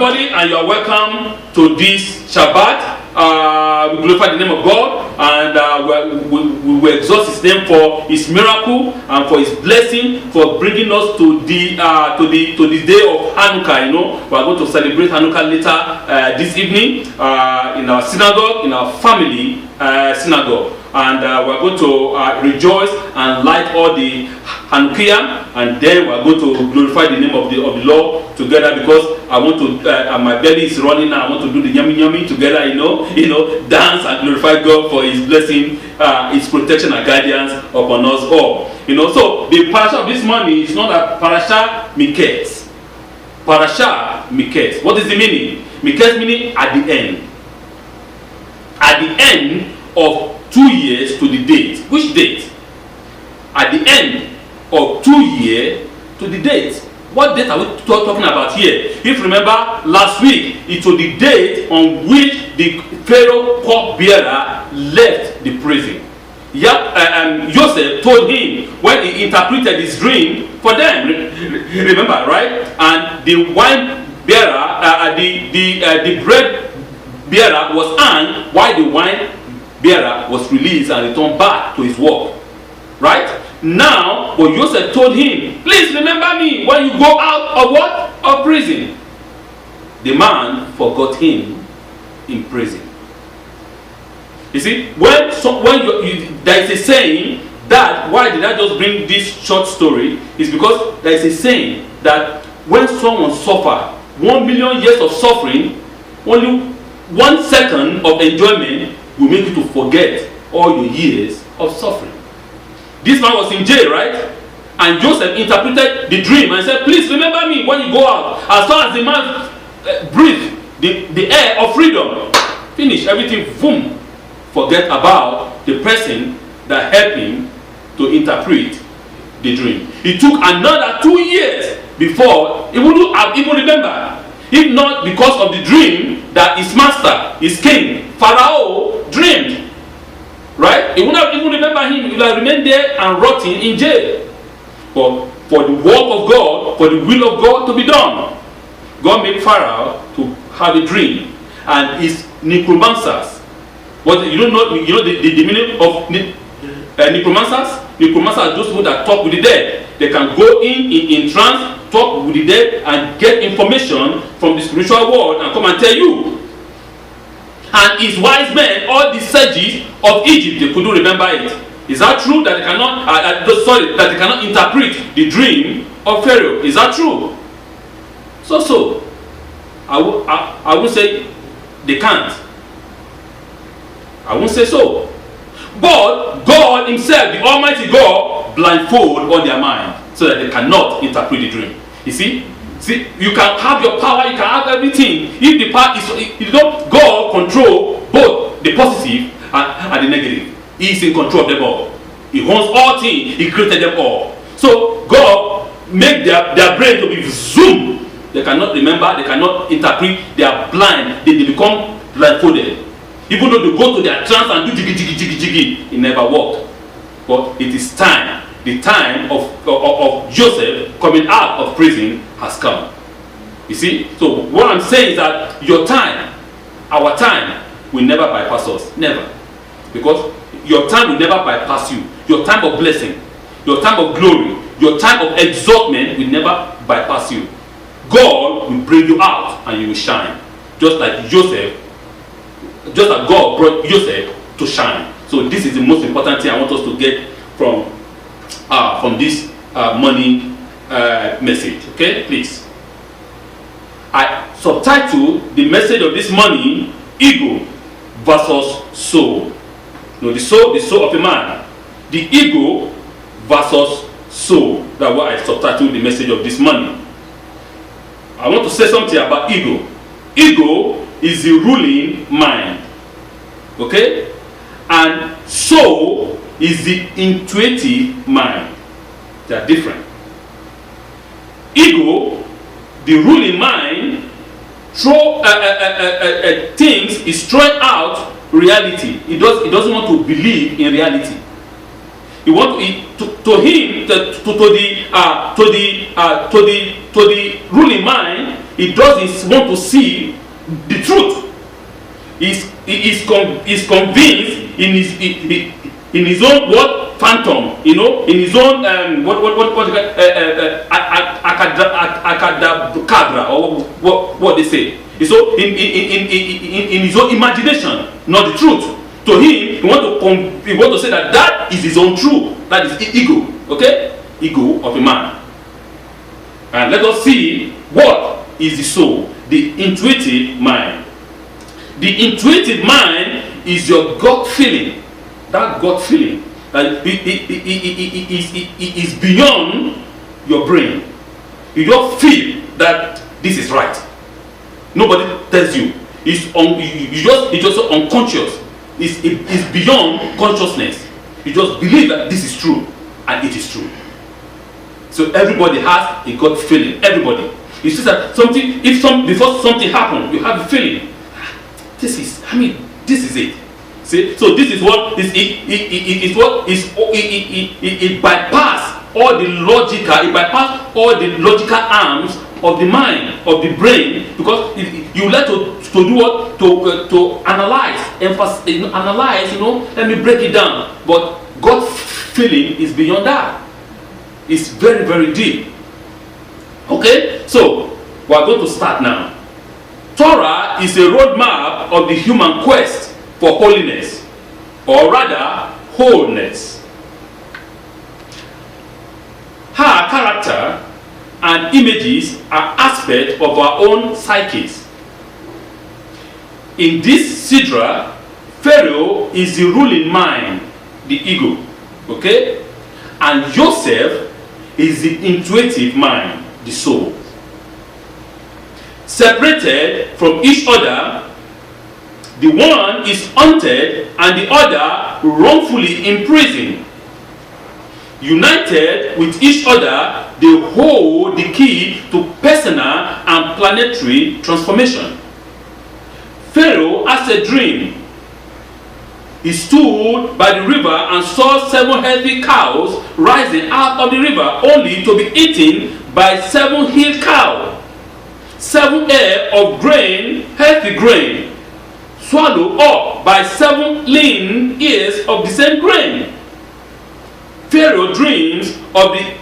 everybody, and you are welcome to this Shabbat. We glorify the name of God, and we will exalt His name for His miracle and for His blessing, for bringing us to the day of Hanukkah. You know, we are going to celebrate Hanukkah later this evening in our synagogue, in our family synagogue, and we are going to rejoice and light all the Hanukkah, and then we are going to glorify the name of the Lord together, because I want to, my belly is running now. I want to do the yummy yummy together, you know, dance and glorify God for His blessing, His protection and guidance upon us all. You know, so the parasha of this morning is not a parasha Miketz. Parasha Miketz. What is the meaning? Miketz meaning at the end. At the end of 2 years to the date. Which date? At the end of 2 years to the date. What date are we talking about here? If you remember last week, it was the date on which the Pharaoh cupbearer left the prison. Joseph told him when he interpreted his dream for them. Remember, right? And the wine bearer, the bread bearer was hanged, while the wine bearer was released and returned back to his work. Right? Now, but Joseph told him, please remember me when you go out of what? Of prison. The man forgot him in prison. You see, when there is a saying that, why did I just bring this short story? Is because there is a saying that when someone suffers 1 million years of suffering, only 1 second of enjoyment will make you to forget all your years of suffering. This man was in jail, right? And Joseph interpreted the dream and said, please remember me when you go out. As long as the man breathed the air of freedom, finish everything, boom. Forget about the person that helped him to interpret the dream. It took another 2 years before he wouldn't have even remembered. If not because of the dream that his master, his king, Pharaoh, dreamed. Right? He would not even remember him. He would have remained there and rotting in jail. But for the work of God, for the will of God to be done, God made Pharaoh to have a dream. And his necromancers. What you don't know, you know the meaning of necromancers? Necromancers are those people that talk with the dead. They can go in trance, talk with the dead, and get information from the spiritual world and come and tell you. And his wise men, all the sages of Egypt, they couldn't remember it. Is that true that they cannot? That they cannot interpret the dream of Pharaoh? Is that true? So, I would say they can't. I won't say so. But God Himself, the Almighty God, blindfold all their mind so that they cannot interpret the dream. You see? See, you can have your power, you can have everything. If the power is, God control both the positive and the negative. He is in control of them all. He owns all things. He created them all. So God make their brain to be zoom. They cannot remember. They cannot interpret. They are blind. They become blindfolded. Even though they go to their trance and do jiggy, it never worked. But it is time. The time of Joseph coming out of prison has come. You see? So what I'm saying is that your time, our time, will never bypass us. Never. Because your time will never bypass you. Your time of blessing, your time of glory, your time of exaltment will never bypass you. God will bring you out and you will shine. Just like Joseph, just like God brought Joseph to shine. So this is the most important thing I want us to get from this morning message. Okay, please. I subtitle the message of this morning: ego versus soul. No, the soul of a man. The ego versus soul. That's why I subtitled the message of this morning. I want to say something about ego. Ego is the ruling mind. Okay? And soul is the intuitive mind. They are different. Ego, the ruling mind, things is throwing out reality. It doesn't want to believe in reality. He wants to the ruling mind. he doesn't want to see the truth. He's convinced in his own what phantom, you know, in his own acadabra, or what they say. So in his own imagination, not the truth. To him, he want to say that is his own truth. That is ego. Okay, ego of a man. And let us see what is the soul, the intuitive mind. The intuitive mind is your gut feeling. That gut feeling that it is beyond your brain. You just feel that this is right. Nobody tells you. It's just unconscious. It's beyond consciousness. You just believe that this is true, and it is true. So everybody has a gut feeling. Everybody. It's just that before something happens, you have a feeling. This is it. See, so this is what it bypass all the logical. It bypass all the logical arms of the mind, of the brain, because you like to do what, to analyze, analyze. Let me break it down. But gut feeling is beyond that. It's very, very deep. Okay, so we are going to start now. Torah is a roadmap of the human quest for holiness, or rather, wholeness. Her character and images are aspects of our own psyches. In this Sidra, Pharaoh is the ruling mind, the ego, okay? And Joseph is the intuitive mind, the soul. Separated from each other, the one is hunted and the other wrongfully imprisoned. United with each other, they hold the key to personal and planetary transformation. Pharaoh has a dream. He stood by the river and saw 7 healthy cows rising out of the river, only to be eaten by 7 hill cows. 7 ears of grain, healthy grain, swallowed up by 7 lean ears of the same grain. Pharaoh dreams of the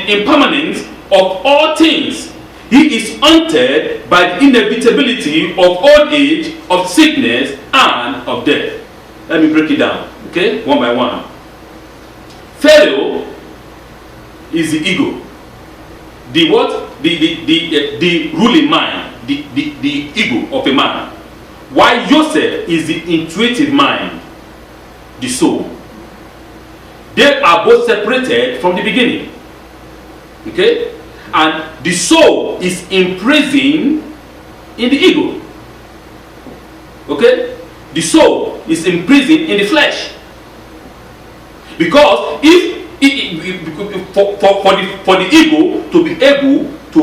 impermanence of all things. He is haunted by the inevitability of old age, of sickness, and of death. Let me break it down, okay, one by one. Pharaoh is the ego. The what? The ruling mind, the ego of a man. While Joseph is the intuitive mind, the soul. They are both separated from the beginning. Okay? And the soul is imprisoned in the ego. Okay? The soul is imprisoned in the flesh. Because for the ego to be able to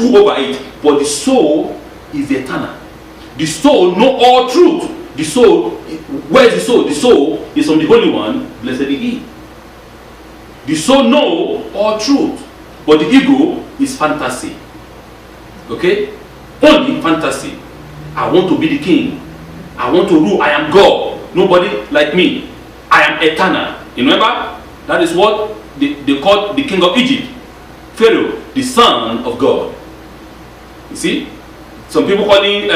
rule over it, but the soul is eternal. The soul knows all truth. The soul, where is the soul? The soul is from the Holy One, blessed be He. The soul knows all truth, but the ego is fantasy. Okay? Only fantasy. I want to be the king. I want to rule. I am God. Nobody like me. I am eternal. You remember? That is what they called the king of Egypt. Pharaoh, the son of God. You see? Some people calling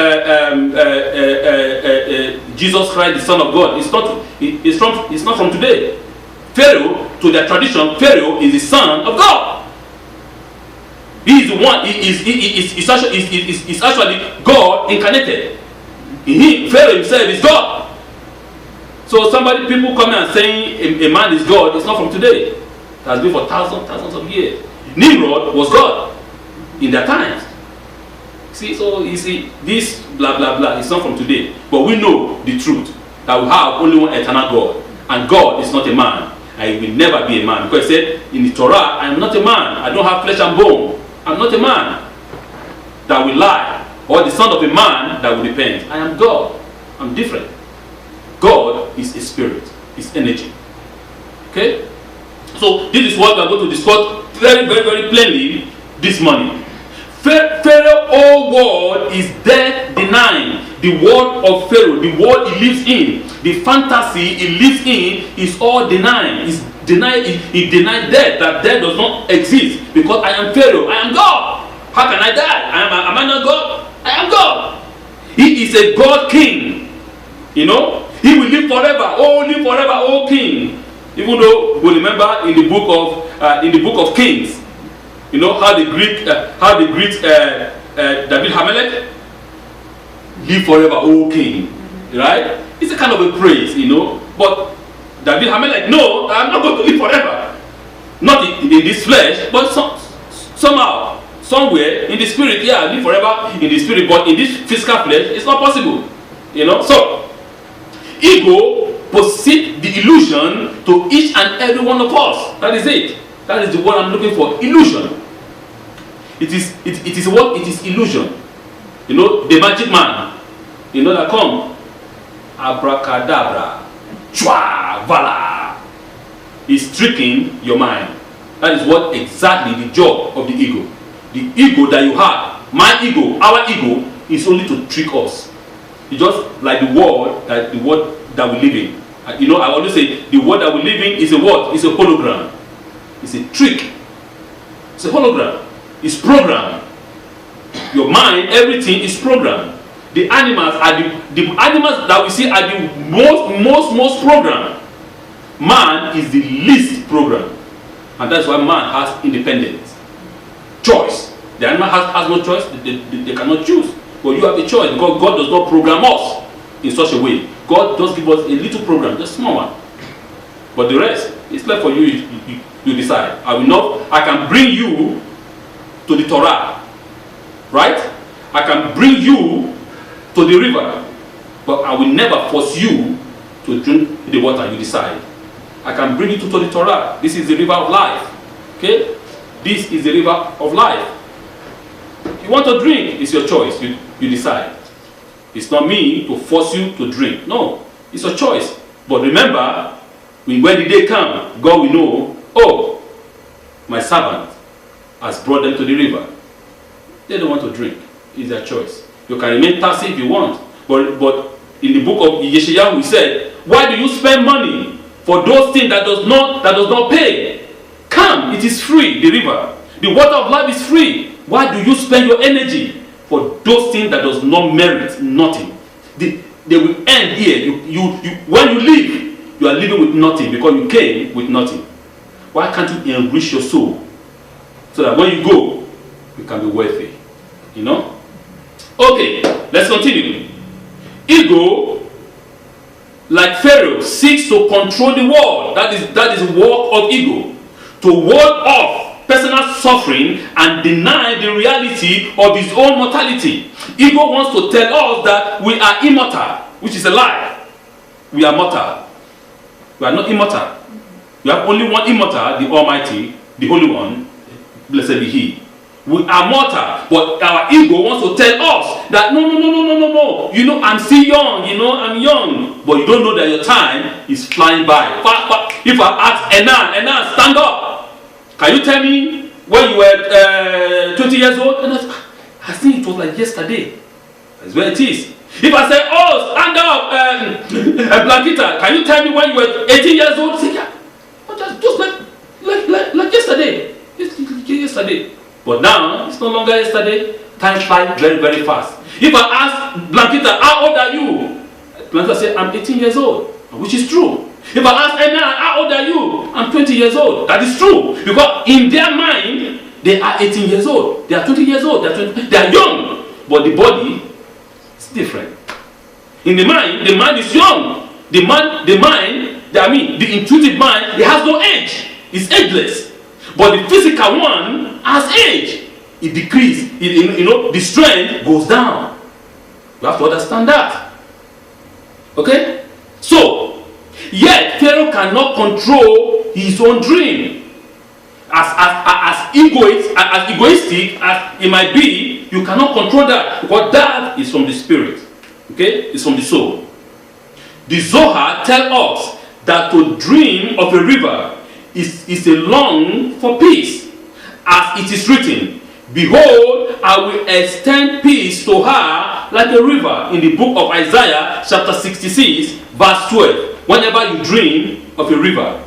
Jesus Christ the Son of God. It's not from today. Pharaoh, to their tradition, Pharaoh is the son of God. He is the one. Is actually God incarnated. In him, Pharaoh himself is God. So people come and saying a man is God. It's not from today. It has been for thousands of years. Nimrod was God in their times. See, so you see, this blah blah blah is not from today. But we know the truth, that we have only one eternal God. And God is not a man. I will never be a man. Because it said in the Torah, I am not a man. I don't have flesh and bone. I'm not a man that will lie, or the son of a man that will repent. I am God. I'm different. God is a spirit, is energy. Okay? So this is what we are going to discuss very, very, very plainly. this morning. Pharaoh's whole world is there denying. The world of Pharaoh, the world he lives in, the fantasy he lives in is all denying. He denied death, that death does not exist, because I am Pharaoh, I am God. How can I die? Am I not God? I am God. He is a God king. You know, he will live forever. Oh, live forever, oh king. Even though we remember in the book of Kings, you know how they greet David Hamelech, live forever, oh king, right? It's a kind of a praise, you know. But David Hamelech, no, I'm not going to live forever. Not in this flesh, but somehow, somewhere in the spirit, yeah, I live forever in the spirit. But in this physical flesh, it's not possible, you know. So, ego possesses the illusion to each and every one of us. That is it. That is the word I'm looking for. Illusion. It is what? It is illusion. You know, the magic man, you know, that come, abracadabra, chwa, vala, is tricking your mind. That is what exactly the job of the ego. The ego that you have, my ego, our ego, is only to trick us. It's just like the world that we live in. You know, I always say the world that we live in is a what? It's a hologram. It's a trick. It's a hologram. It's programmed. Your mind, everything is programmed. The animals are the animals that we see are the most programmed. Man is the least programmed, and that's why man has independence, choice. The animal has no choice. They cannot choose. But you have a choice, because God does not program us in such a way. God does give us a little program, just small one. But the rest, it's left for you. You decide. I can bring you to the Torah, right? I can bring you to the river, but I will never force you to drink the water. You decide. I can bring you to the Torah. This is the river of life. Okay? This is the river of life. You want to drink, it's your choice. You decide. It's not me to force you to drink. No, it's your choice. But remember, when the day comes, God will know, oh, my servant has brought them to the river. They don't want to drink. It's their choice. You can remain thirsty if you want. But in the book of Yeshayahu, we said, why do you spend money for those things that does not pay? Come, it is free, the river. The water of life is free. Why do you spend your energy for those things that does not merit nothing? They will end here. When you leave, you are living with nothing, because you came with nothing. Why can't you enrich your soul so that when you go, you can be wealthy? You know? Okay, let's continue. Ego, like Pharaoh, seeks to control the world. That is the work of ego. To ward off personal suffering and deny the reality of his own mortality. Ego wants to tell us that we are immortal, which is a lie. We are mortal. We are not immortal. We have only one immortal, the Almighty, the Holy One. Blessed be He. We are mortal, but our ego wants to tell us that no. You know, I'm still young. You know, I'm young, but you don't know that your time is flying by. If I ask Enan, stand up. Can you tell me when you were 20 years old? And I think it was like yesterday. That's where it is. If I say, oh, stand up, Blanquita, can you tell me when you were 18 years old? Say, yeah, just like yesterday. Yesterday. But now, it's no longer yesterday. Time flies very, very fast. If I ask Blanquita, how old are you? Blanquita said, I'm 18 years old, which is true. If I ask Enan, how old are you? I'm 20 years old. That is true. Because in their mind, they are 18 years old. They are 20 years old. They are young. But the body is different. In the mind is young. The intuitive mind, it has no age. It's ageless. But the physical one has age. It decreases. The strength goes down. You have to understand that. Okay? So, yet Pharaoh cannot control his own dream. As egoistic as it might be, you cannot control that, because that is from the spirit. Okay? It's from the soul. The Zohar tells us that to dream of a river is a long for peace. As it is written, Behold, I will extend peace to her like a river. In the book of Isaiah, chapter 66, verse 12. Whenever you dream of a river,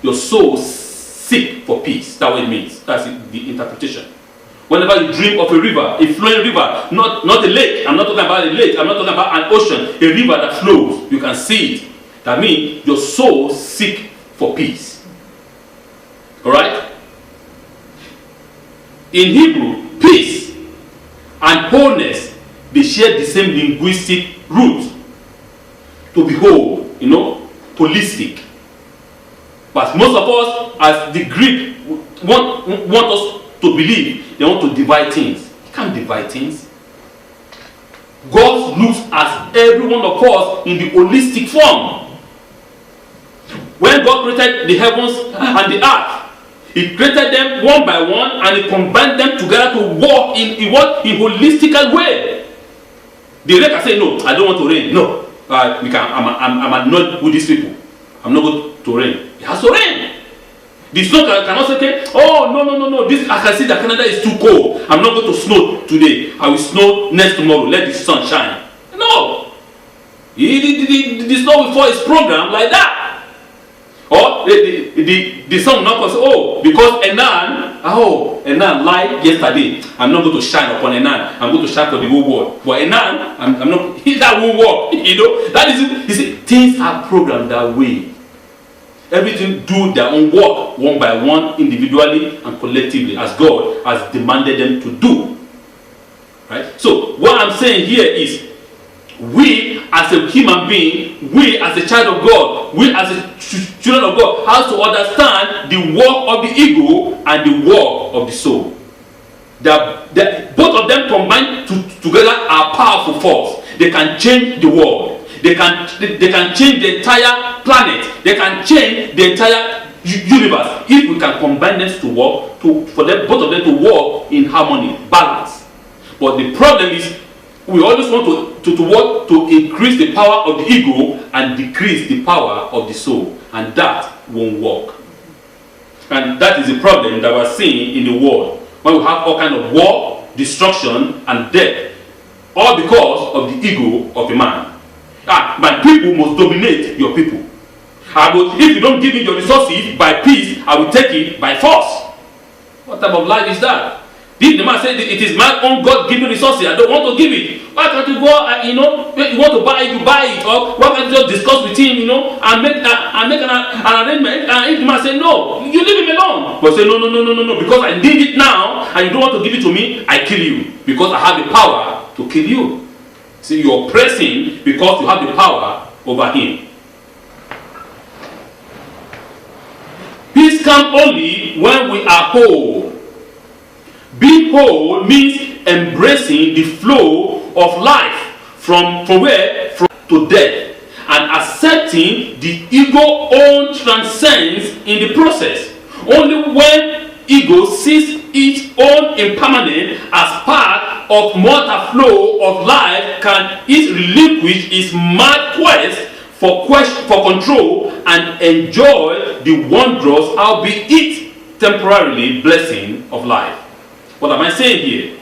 your soul seek for peace. That's what it means. That's the interpretation. Whenever you dream of a river, a flowing river, not a lake. I'm not talking about a lake. I'm not talking about an ocean. A river that flows. You can see it. That means your soul seek for peace. Alright? In Hebrew, peace and wholeness, they share the same linguistic root. To be whole, holistic. But most of us, as the Greek, want us to believe, they want to divide things. You can't divide things. God looks at every one of us in the holistic form. When God created the heavens and the earth, He created them one by one and He combined them together to walk in holistical way. The rain can say, no, I don't want to rain. No, I'm annoyed with these people. I'm not going to rain. It has to rain. The snow cannot say, okay, oh, no. This, I can see that Canada is too cold. I'm not going to snow today. I will snow next tomorrow. Let the sun shine. No. The snow will fall its program like that. Or the sun will not say, oh, because Enan lied yesterday. I'm not going to shine upon Enan. I'm going to shine for the whole world. But Enan, I'm not, that will work. That is it. You see, things are programmed that way. Everything do their own work, one by one, individually and collectively, as God has demanded them to do. Right? So, what I'm saying here is, we as a human being, we as a child of God, we as a children of God, have to understand the work of the ego and the work of the soul. Both of them combined together are powerful force. They can change the world. They can change the entire planet. They can change the entire universe if we can combine them to work, for them, both of them to work in harmony, balance. But the problem is, we always want to work to increase the power of the ego and decrease the power of the soul, and that won't work. And that is the problem that we're seeing in the world, when we have all kind of war, destruction, and death, all because of the ego of a man. My people must dominate your people. But if you don't give me your resources by peace, I will take it by force. What type of life is that? If the man said it is my own God-given resources, I don't want to give it. Why can't you go, you want to buy it, you buy it. Or why can't you just discuss with him, and make an arrangement? And if the man say no, you leave him alone. But say no, because I need it now, and you don't want to give it to me, I kill you. Because I have the power to kill you. See, you're oppressing because you have the power over him. Peace comes only when we are whole. Being whole means embracing the flow of life from to death, and accepting the ego-own transcends in the process. Only when ego sees its own impermanence as part of mortal flow of life can it relinquish its mad quest for control and enjoy the wondrous, albeit temporarily, blessing of life. What am I saying here?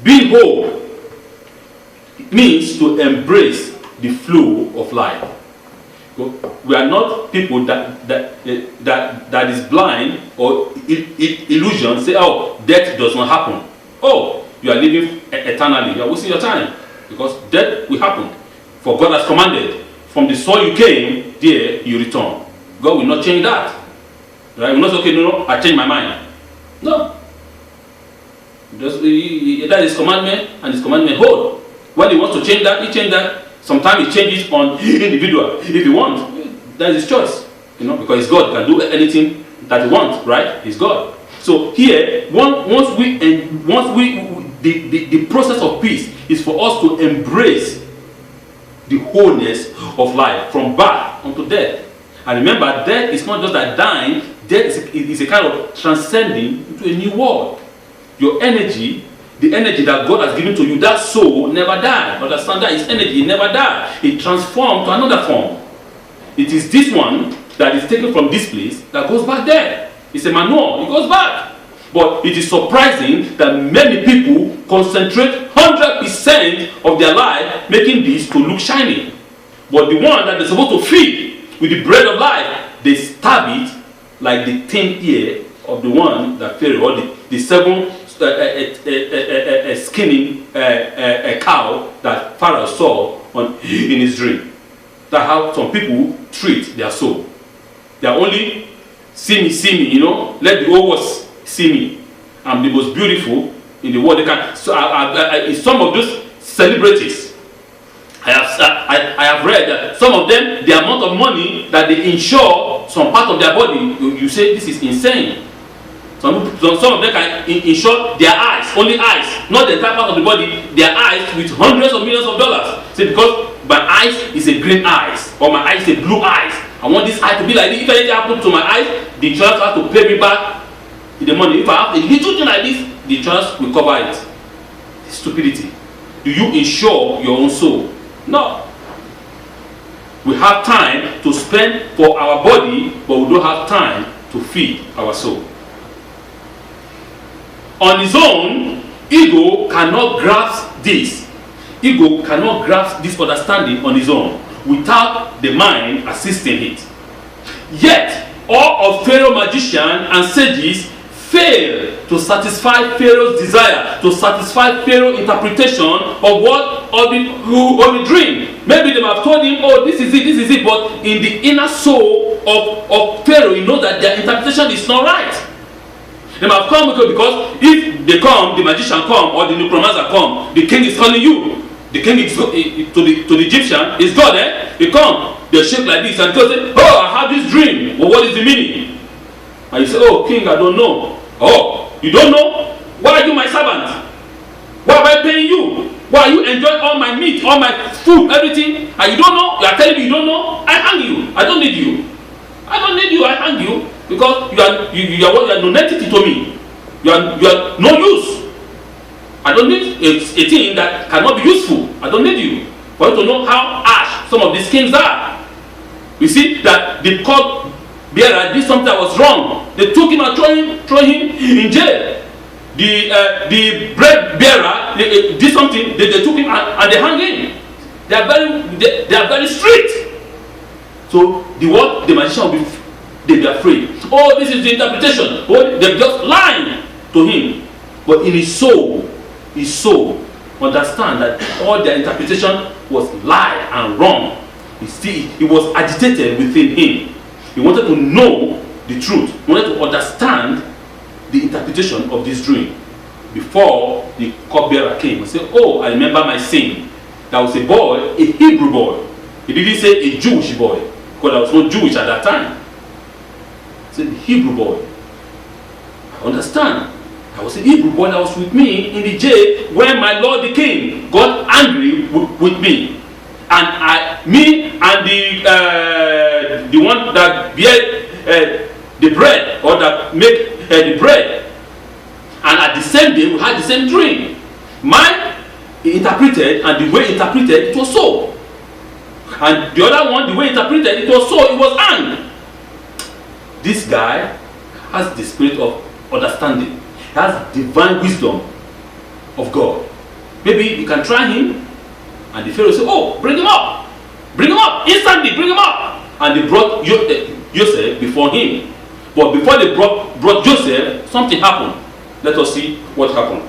Being whole means to embrace the flow of life. We are not people that is blind or illusion. Say, oh, death does not happen. Oh, you are living eternally. You are wasting your time because death will happen. For God has commanded, from the soil you came, there you return. God will not change that. Right? He will not say, okay, no, I change my mind. No. That is commandment, and his commandment hold. When he wants to change that, he change that. Sometimes he changes on individual. If he wants, that is his choice. Because he's God, he can do anything that he wants, right? He's God. So here, once the process of peace is for us to embrace the wholeness of life from birth unto death. And remember, death is not just that dying. Death is a kind of transcending into a new world. Your energy, the energy that God has given to you, that soul never died. Understand that its energy never died. It transformed to another form. It is this one that is taken from this place that goes back there. It's a manure. It goes back. But it is surprising that many people concentrate 100% of their life making this to look shiny. But the one that they're supposed to feed with the bread of life, they stab it like the 10th ear of the one that Pharaoh, or the 7 skinning cow that Pharaoh saw in his dream. That's how some people treat their soul. They are only see me, you know, let the whole world see me. I'm the most beautiful in the world. They can. So some of those celebrities, I have read that some of them, the amount of money that they insure some part of their body, you say this is insane. Some of them can insure their eyes, only eyes, not the entire part of the body, their eyes with hundreds of millions of dollars. Say, because my eyes is a green eyes, or my eyes is a blue eyes. I want this eye to be like this. If anything happens to my eyes, the insurance has to pay me back the money. If I have a little thing like this, the insurance will cover it. Stupidity. Do you insure your own soul? No. We have time to spend for our body, but we don't have time to feed our soul. On his own, ego cannot grasp this. Ego cannot grasp this understanding on his own without the mind assisting it. Yet, all of Pharaoh's magicians and sages fail to satisfy Pharaoh's desire, to satisfy Pharaoh's interpretation of the dream. Maybe they have told him, oh, this is it, but in the inner soul of Pharaoh, he knows that their interpretation is not right. They might have come because if they come, the magician come or the necromancer come, the king is calling you. The king is to the Egyptian is God, eh? They come, they shake like this and they say, oh, I have this dream. Well, what is the meaning? And you say, oh, king, I don't know. Oh, you don't know? Why are you my servant? Why am I paying you? Why are you enjoying all my meat, all my food, everything? And you don't know? You are telling me you don't know? I hang you. I don't need you. I don't need you. I hang you because you are non-entity to me. You are no use. I don't need a thing that cannot be useful. I don't need you. For you to know how harsh some of these kings are. You see that the cup bearer did something that was wrong. They took him and throw him in jail. The bread bearer did something. They took him and they hung him. They are very strict. So the magician will be afraid. Oh, this is the interpretation. Oh, they're just lying to him. But in his soul understand that all their interpretation was lie and wrong. He was agitated within him. He wanted to know the truth. He wanted to understand the interpretation of this dream. Before the cupbearer came and said, oh, I remember my sin. There was a boy, a Hebrew boy. He didn't say a Jewish boy, because there was no Jewish at that time. He said, the Hebrew boy. I understand. I was a Hebrew boy that was with me in the jail when my Lord the King got angry with me. And me and the one that bear the bread, or that make the bread, and at the same day we had the same dream. Mine interpreted, and the way interpreted it was so. And the other one, the way interpreted it was so. It was hanged. This guy has the spirit of understanding. He has divine wisdom of God. Maybe you can try him. And the Pharaoh said, oh, bring him up. Bring him up. Instantly, bring him up. And they brought Joseph before him. But before they brought Joseph, something happened. Let us see what happened.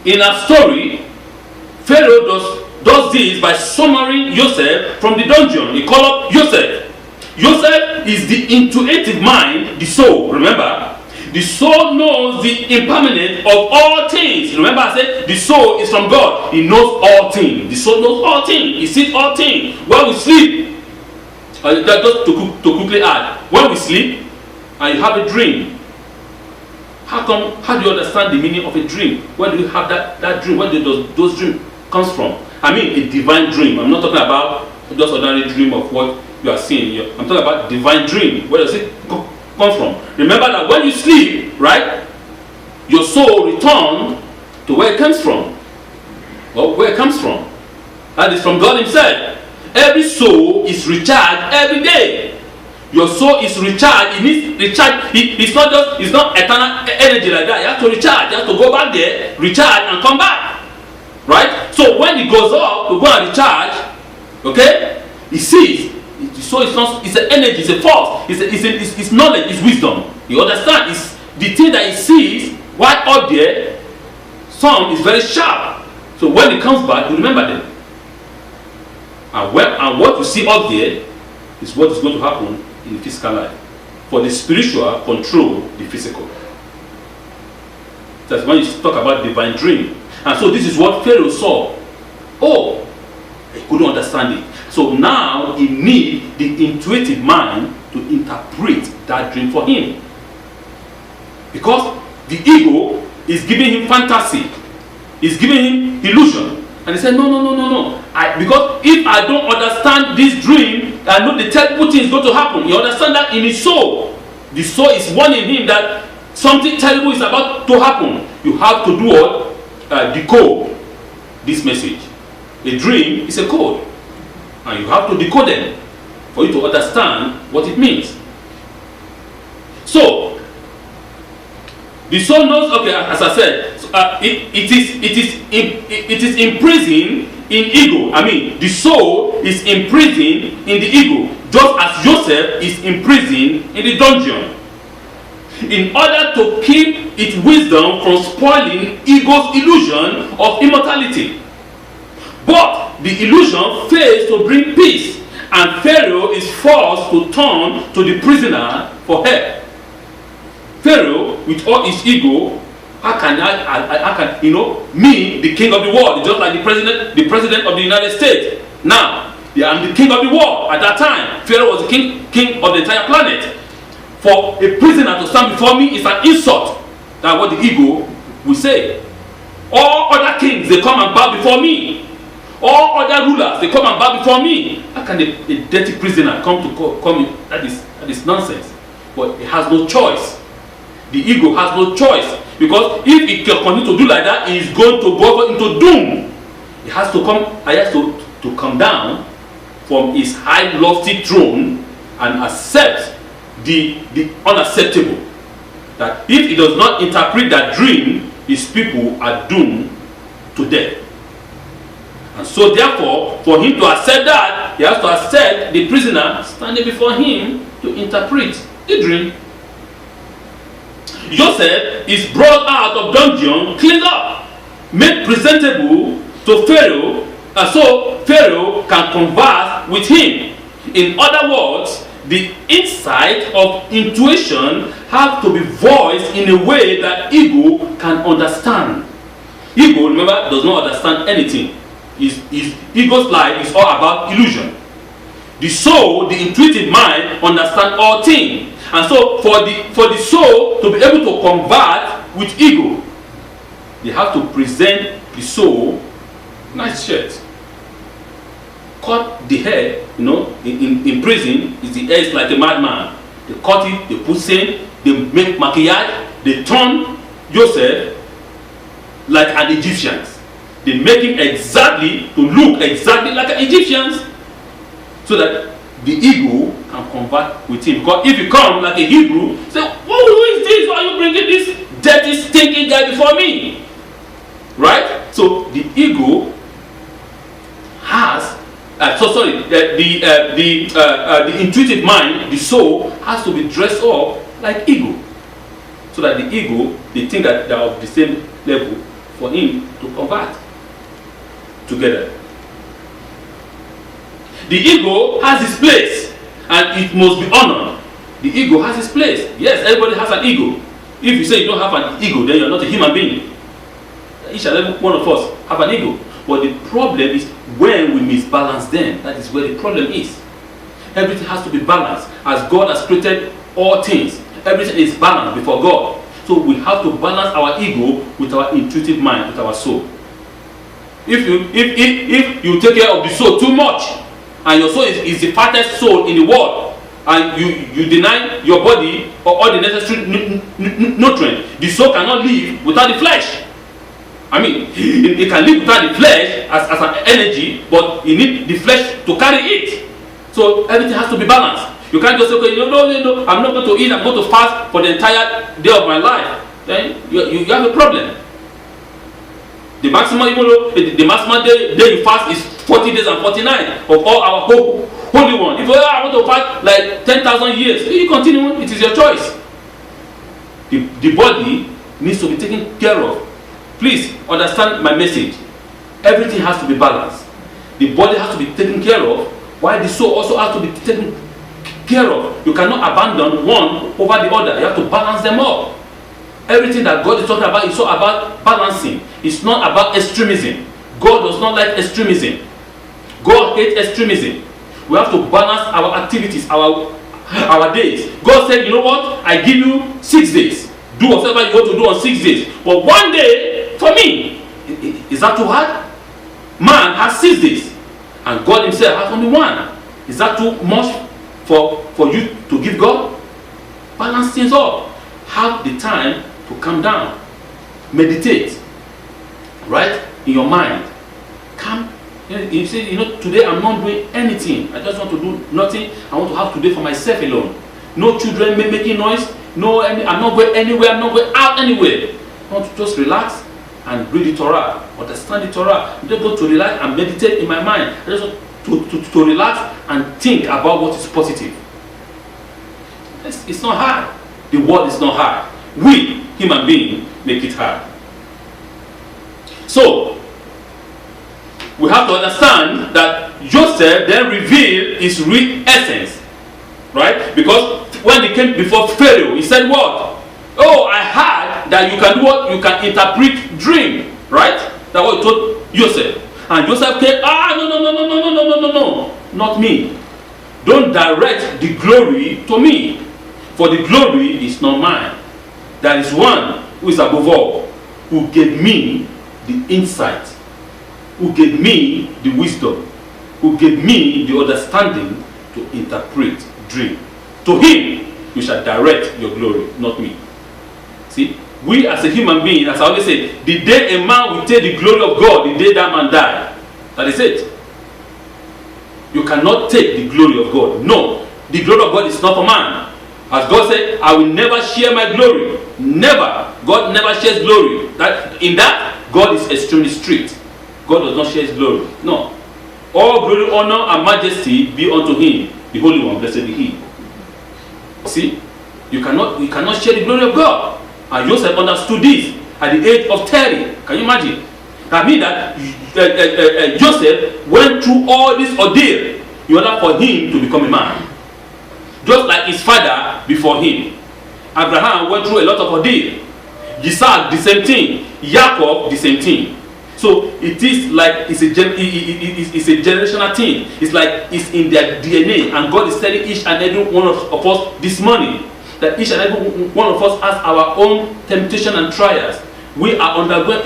In our story, Pharaoh does this by summoning Joseph from the dungeon. He called up Joseph. Joseph is the intuitive mind, the soul. Remember? The soul knows the impermanence of all things. Remember I said the soul is from God. He knows all things. The soul knows all things. He sees all things. When we sleep, just to quickly add, when we sleep and you have a dream, how do you understand the meaning of a dream? Where do you have that dream? Where do those dreams comes from? I mean a divine dream. I'm not talking about just ordinary dream of what you are seeing. I'm talking about divine dream. Where does it come from? Remember that when you sleep, right, your soul returns to where it comes from. Well, where it comes from. That is from God himself. Every soul is recharged every day. your soul is recharged. It needs recharge. It's not eternal energy like that. You have to recharge. You have to go back there, recharge, and come back. Right? So when it goes up to go and recharge, okay, it sees. So it's an energy, it's a force, it's knowledge, it's wisdom. You understand? It's the thing that it sees while up there, some is very sharp. So when it comes back, you remember them. And what you see up there is what is going to happen in the physical life. For the spiritual, control the physical. That's when you talk about divine dream. And so this is what Pharaoh saw. Oh, he couldn't understand it. So now he needs the intuitive mind to interpret that dream for him. Because the ego is giving him fantasy. It's giving him illusion. And he said, no. Because if I don't understand this dream, I know the terrible thing is going to happen. You understand that in his soul. The soul is warning him that something terrible is about to happen. You have to do what? Decode this message. A dream is a code. And you have to decode them for you to understand what it means. So, the soul knows, okay, as I said, it is imprisoned in ego. I mean, the soul is imprisoned in the ego, just as Joseph is imprisoned in the dungeon. In order to keep its wisdom from spoiling ego's illusion of immortality. But the illusion fails to bring peace, and Pharaoh is forced to turn to the prisoner for help. Pharaoh, with all his ego, how can me, the king of the world, just like the president of the United States. Now, I'm the king of the world. At that time, Pharaoh was the king of the entire planet. For a prisoner to stand before me is an insult. That's what the ego will say. All other kings, they come and bow before me. All other rulers, they come and bow before me. How can a dirty prisoner come in? That is nonsense. But it has no choice. The ego has no choice. Because if it can continue to do like that, it is going to go into doom. It has to come down from his high lofty throne and accept the unacceptable. That if he does not interpret that dream, his people are doomed to death. And so therefore, for him to accept that, he has to accept the prisoner standing before him to interpret the dream. Joseph is brought out of dungeon, cleaned up, made presentable to Pharaoh, and so Pharaoh can converse with him. In other words, the insight of intuition have to be voiced in a way that ego can understand. Ego, remember, does not understand anything. Ego's life is all about illusion. The soul, the intuitive mind, understands all things. And so for the soul to be able to convert with ego, they have to present the soul nice shirt. Cut the hair, in prison, the hair is like a madman. They cut it, they put sand, they make maquillage, they turn Joseph like an Egyptian. They make him to look exactly like an Egyptian, so that the ego can convert with him. Because if you come like a Hebrew, say, who is this? Why are you bringing this dirty, stinking guy before me? Right? So the ego has, the intuitive mind, the soul, has to be dressed up like ego. So that the ego, they think that they are of the same level for him to convert together. The ego has its place and it must be honored. The ego has its place. Yes, everybody has an ego. If you say you don't have an ego, then you're not a human being. Each and every one of us have an ego. But the problem is when we misbalance them. That is where the problem is. Everything has to be balanced. As God has created all things, everything is balanced before God. So we have to balance our ego with our intuitive mind, with our soul. If you take care of the soul too much, and your soul is the fattest soul in the world, and you deny your body all the necessary nutrients, the soul cannot live without the flesh. I mean, it can live without the flesh as an energy, but you need the flesh to carry it. So everything has to be balanced. You can't just say, okay, no, I'm not going to eat, I'm going to fast for the entire day of my life. Then you have a problem. The maximum, even though the maximum day you fast is 40 days and 40 nights of all our holy one. If you I want to fast like 10,000 years, you continue, it is your choice. The body needs to be taken care of. Please understand my message. Everything has to be balanced. The body has to be taken care of, while the soul also has to be taken care of. You cannot abandon one over the other. You have to balance them up. Everything that God is talking about is all about balancing. It's not about extremism. God does not like extremism. God hates extremism. We have to balance our activities, our days. God said, you know what? I give you 6 days. Do whatever you want to do on 6 days. But one day, for me, is that too hard? Man has 6 days. And God himself has only one. Is that too much for you to give God? Balance things up. Have the time to calm down. Meditate. Right? In your mind. Calm. You say, today I'm not doing anything. I just want to do nothing. I want to have today for myself alone. No children making noise. No, I'm not going anywhere. I'm not going out anywhere. I want to just relax and read the Torah. Understand the Torah. I just go to relax and meditate in my mind. I just want to relax and think about what is positive. It's not hard. The word is not hard. We, human beings, make it hard. So, we have to understand that Joseph then revealed his real essence. Right? Because when he came before Pharaoh, he said what? Oh, I heard that you can do what? You can interpret dream. Right? That's what he told Joseph. And Joseph came, no, not me. Don't direct the glory to me. For the glory is not mine. There is one who is above all, who gave me the insight, who gave me the wisdom, who gave me the understanding to interpret dream. To him you shall direct your glory, not me. See, we as a human being, as I always say, the day a man will take the glory of God, the day that man died. That is it. You cannot take the glory of God. No, the glory of God is not for man. As God said, I will never share my glory. Never. God never shares glory. In that, God is extremely strict. God does not share his glory. No. All glory, honor, and majesty be unto him, the Holy One, blessed be he. See? You cannot share the glory of God. And Joseph understood this at the age of 30. Can you imagine? That means that Joseph went through all this ordeal in order for him to become a man. Just like his father before him. Abraham went through a lot of ordeal. Isaac, the same thing. Jacob, the same thing. So it is like it's a generational thing. It's like it's in their DNA. And God is telling each and every one of us this morning that each and every one of us has our own temptation and trials. We are undergoing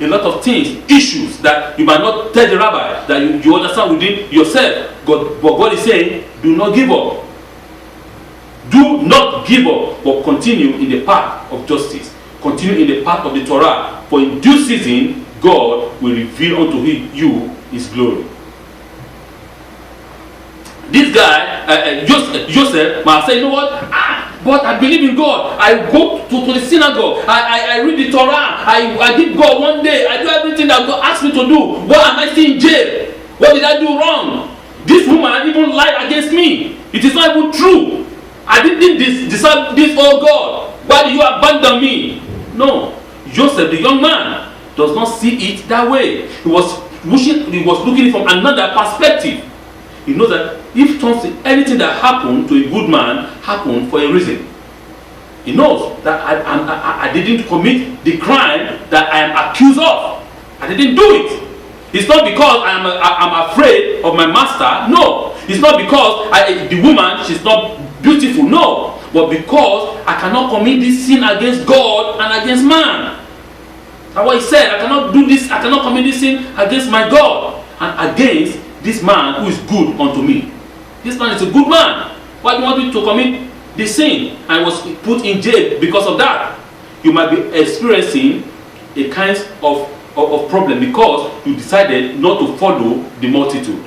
a lot of things, issues that you might not tell the rabbi, that you understand within yourself. But God is saying, do not give up. Do not give up, but continue in the path of justice. Continue in the path of the Torah. For in due season, God will reveal unto you his glory. This guy, Joseph, might say, you know what? But I believe in God. I go to the synagogue. I read the Torah. I give God one day. I do everything that God asked me to do. Why am I still in jail? What did I do wrong? This woman even lied against me. It is not even true. I didn't deserve this, oh God. Why do you abandon me? No. Joseph, the young man, does not see it that way. He was looking from another perspective. He knows that if anything that happened to a good man happened for a reason. He knows that I didn't commit the crime that I am accused of. I didn't do it. It's not because I'm afraid of my master. No. It's not because the woman, she's not beautiful. No. But because I cannot commit this sin against God and against man. That's what he said. I cannot do this. I cannot commit this sin against my God and against this man who is good unto me. This man is a good man. Why do you want me to commit this sin? I was put in jail because of that. You might be experiencing a kind of problem because you decided not to follow the multitude.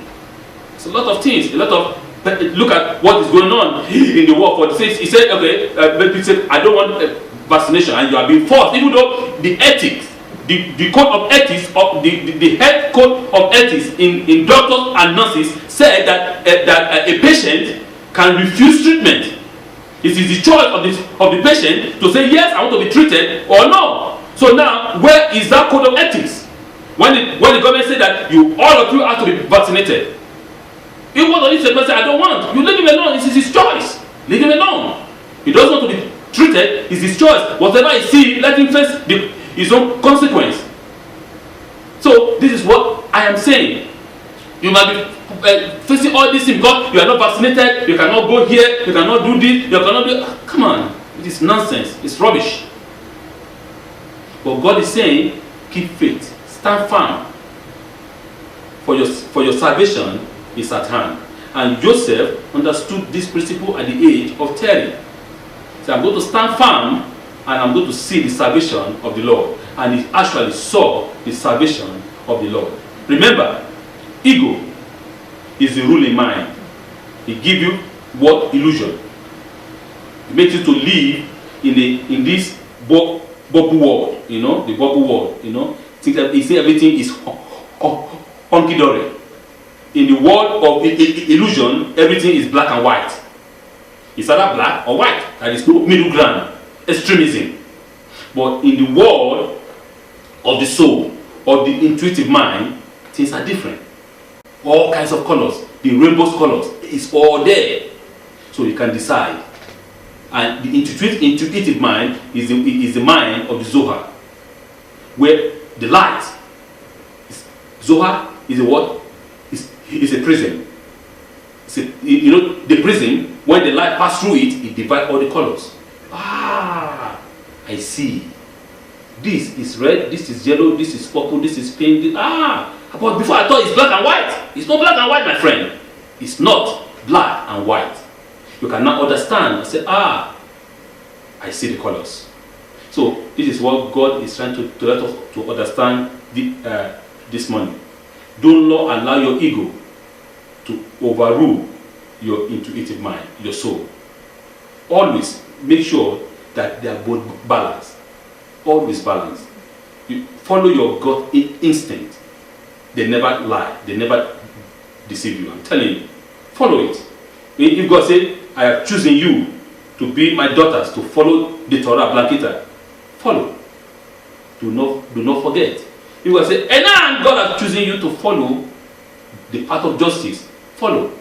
It's a lot of things, a lot of But look at what is going on in the world. For he said, okay, he said, I don't want vaccination, and you are being forced, even though the ethics, the code of ethics, of the health code of ethics in doctors and nurses said that a patient can refuse treatment. It is the choice of the patient to say yes, I want to be treated, or no. So now, where is that code of ethics? When the government said that all of you have to be vaccinated, if one of you say, I don't want, you leave him alone. It is his choice. Leave him alone. He doesn't want to be treated. It's his choice. Whatever he sees, let him face his own consequence. So this is what I am saying. You might be facing all these things because you are not vaccinated. You cannot go here. You cannot do this. You cannot do. Come on, it is nonsense. It's rubbish. But God is saying, keep faith, stand firm. For your salvation is at hand. And Joseph understood this principle at the age of 30. So I'm going to stand firm, and I'm going to see the salvation of the Lord. And he actually saw the salvation of the Lord. Remember, ego is the ruling mind. It gives you what? Illusion. It makes you to live in this bubble world, the bubble world, think that you see everything is hunky-dory. In the world of illusion, everything is black and white. It's either black or white. There is no middle ground. Extremism. But in the world of the soul, of the intuitive mind, things are different. All kinds of colors, the rainbow colors, it's all there. So you can decide. And the intuitive mind is the mind of the Zohar, where the light, Zohar is a what? It's a prism. The prism, when the light passes through it, it divides all the colors. I see. This is red, this is yellow, this is purple, this is pink. But before I thought it's black and white. It's not black and white, my friend. It's not black and white. You can now understand and say, I see the colors. So this is what God is trying to let us to understand this morning. Don't allow your ego to overrule your intuitive mind, your soul. Always make sure that they are both balanced. Always balanced. You follow your gut instinct. They never lie. They never deceive you. I'm telling you. Follow it. If God said, I have chosen you to be my daughters, to follow the Torah Blanketa, follow. Do not forget. If God said, and now God has chosen you to follow the path of justice, follow.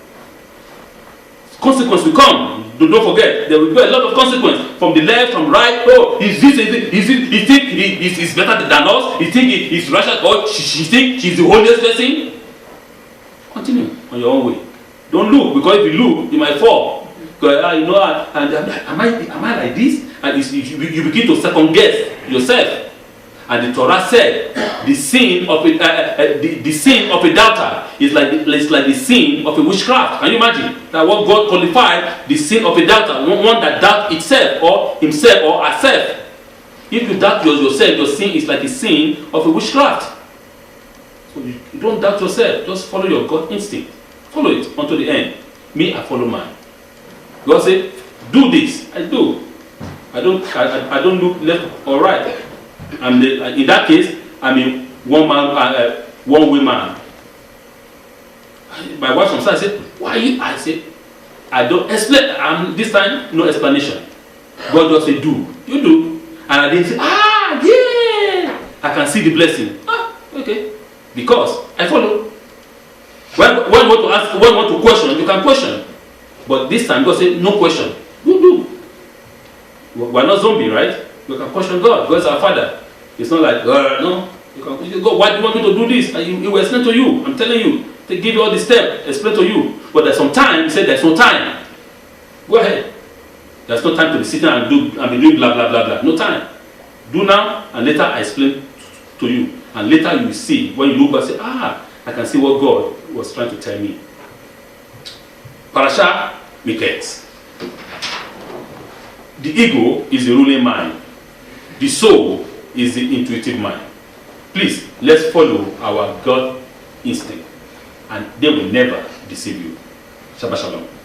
Consequence will come. Don't forget, there will be a lot of consequence from the left, from right. Oh, he think he's better than us. He think he's righteous, or she think she's the holiest person. Continue on your own way. Don't look, because if you look, you might fall. Because am I like this? And you begin to second guess yourself. And the Torah said, the sin of a doubter is like the sin of a witchcraft. Can you imagine that what God qualified the sin of a doubter, one that doubts itself or himself or herself? If you doubt yourself, your sin is like a sin of a witchcraft. So you don't doubt yourself. Just follow your God instinct. Follow it until the end. Me, I follow mine. God said, do this. I do. I don't look left or right. And in that case, I'm a one way man. My wife sometimes said, why are you? I said, I don't explain. This time, no explanation. God just said, do. You do. And I didn't say, yeah. I can see the blessing. Okay. Because I follow. When you want to ask, when you want to question, you can question. But this time, God said, no question. You do. We're not zombie, right? We can question God. God is our Father. It's not like, no. You can go, why do you want me to do this? And he will explain to you. I'm telling you. They give you all the steps, explain to you. But there's some time, he said there's no time. Go ahead. There's no time to be sitting and be doing blah, blah, blah, blah. No time. Do now, and later I explain to you. And later you will see, when you look back, say, I can see what God was trying to tell me. Parasha Miketz. The ego is the ruling mind. The soul is the intuitive mind. Please, let's follow our God instinct, and they will never deceive you. Shabbat Shalom.